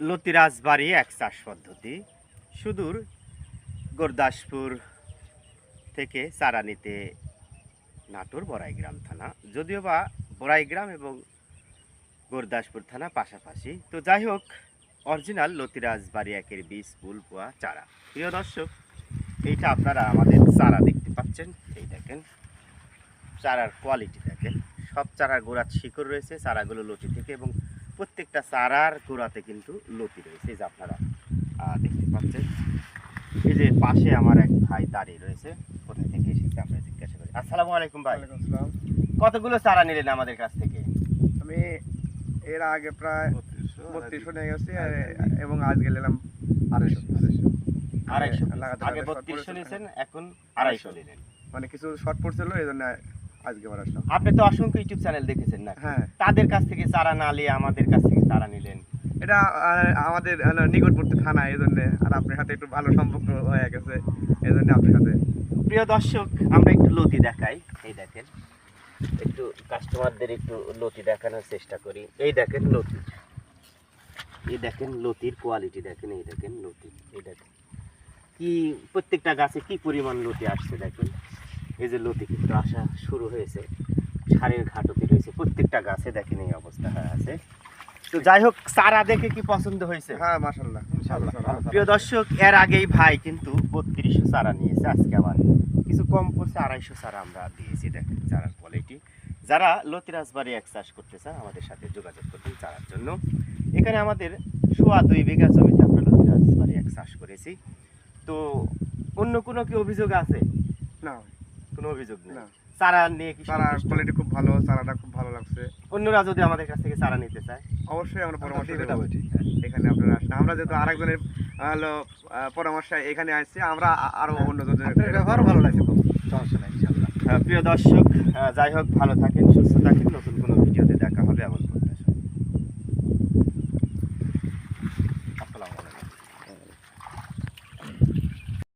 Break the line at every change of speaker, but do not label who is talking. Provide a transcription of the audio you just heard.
লতি রাজবাড়ি এক চাষ পদ্ধতি সুদূর গুরদাসপুর থেকে চারা নিতে নাটোর বড়াইগ্রাম থানা, যদিও বা বড়াইগ্রাম এবং গুরদাসপুর থানা পাশাপাশি। তো যাই হোক, অরিজিনাল লতি রাজবাড়ি একের বীজ ফুল পোয়া চারা। প্রিয় দর্শক, এইটা আপনারা আমাদের চারা দেখতে পাচ্ছেন। এই দেখেন চারার কোয়ালিটি দেখেন, সব চারার গোড়ার শিকড় রয়েছে চারাগুলো লতি থেকে, এবং প্রত্যেকটা চারার গোড়াতে কিন্তু লতি রয়েছে। এই যে আপনারা দেখতে পাচ্ছেন। এই যে পাশে আমার এক ভাই দাঁড়িয়ে রয়েছে, কোথায় থেকে এসেছে আমরা জিজ্ঞাসা করি। আসসালামু আলাইকুম ভাই। কতগুলো চারা নিলেন আমাদের কাছ থেকে?
আমি এর আগে প্রায় 3200 নিয়ে গেছি, এবং আজকে নিলাম
250
লাগাতে
আগে 3200 নিয়েছেন, এখন 250 নিলেন।
মানে কিছু শর্ট পড়ছিল, এই জন্য আজকে আবার আসলাম।
আপনি তো অসংখ্য ইউটিউব চ্যানেল দেখেছেন না?
হ্যাঁ,
তাদের কাছ থেকে চারা না নিয়ে আমাদের কাছ থেকে চারা নিলেন।
এটা আমাদের নিকটবর্তী থানা, এই জন্য আর আপনার সাথে একটু ভালো সম্পর্ক হয়ে গেছে, এই জন্য আপনার সাথে।
প্রিয় দর্শক, আমরা একটু লতি দেখাই। এই দেখেন, একটু কাস্টমারদের একটু লতি দেখানোর চেষ্টা করি। এই দেখেন লতি, এই দেখেন লতির কোয়ালিটি দেখেন, এই দেখেন লতি, এই দেখেন কি প্রত্যেকটা গাছে কি পরিমাণ লতি আসছে দেখেন। এই যে লতি কিন্তু আসা শুরু হয়েছে, সারের ঘাটতি রয়েছে প্রত্যেকটা গাছে দেখেন, এই অবস্থা হয়ে আছে। তো যাই হোক, চারা দেখে কি পছন্দ হয়েছে?
হ্যাঁ, মাশাআল্লাহ।
প্রিয় দর্শক, এর আগেই ভাই কিন্তু 3200 চারা নিয়েছে, আজকে আবার কিছু কম পড়ছে, 250 চারা আমরা দিয়েছি। দেখেন চারার কোয়ালিটি। যারা লতি রাজবাড়ি এক চাষ করতে চান আমাদের সাথে যোগাযোগ করবেন চারার জন্য। এখানে আমাদের 2.5 বিঘা জমিতে আমরা লতি রাজবাড়ি এক চাষ করেছি। তো অন্য কোনো কি অভিযোগ আছে?
না,
কোনো অভিযোগ নেই।
না।
চারা নিয়ে কি
চারার
সন্তুষ্ট?
কোয়ালিটি খুব ভালো, চারাটা খুব ভালো লাগছে।
অন্যরা যদি আমাদের কাছ থেকে চারা নিতে চায়
অবশ্যই আমরা পরামর্শ
দিতে
দেব।
হবে।
এখানে আপনারা আসেন, আমরা যেহেতু আরেকজনের হলো পরামর্শ এখানে আসছি, আমরা আরো অন্যজনের ব্যবহার ভালো লাগছে, খুব সমস্যা নাই ইনশাআল্লাহ।
প্রিয় দর্শক, যাই হোক, ভালো থাকেন, সুস্থ থাকেন। নতুন কোনো ভিডিওতে দেখা হবে এমন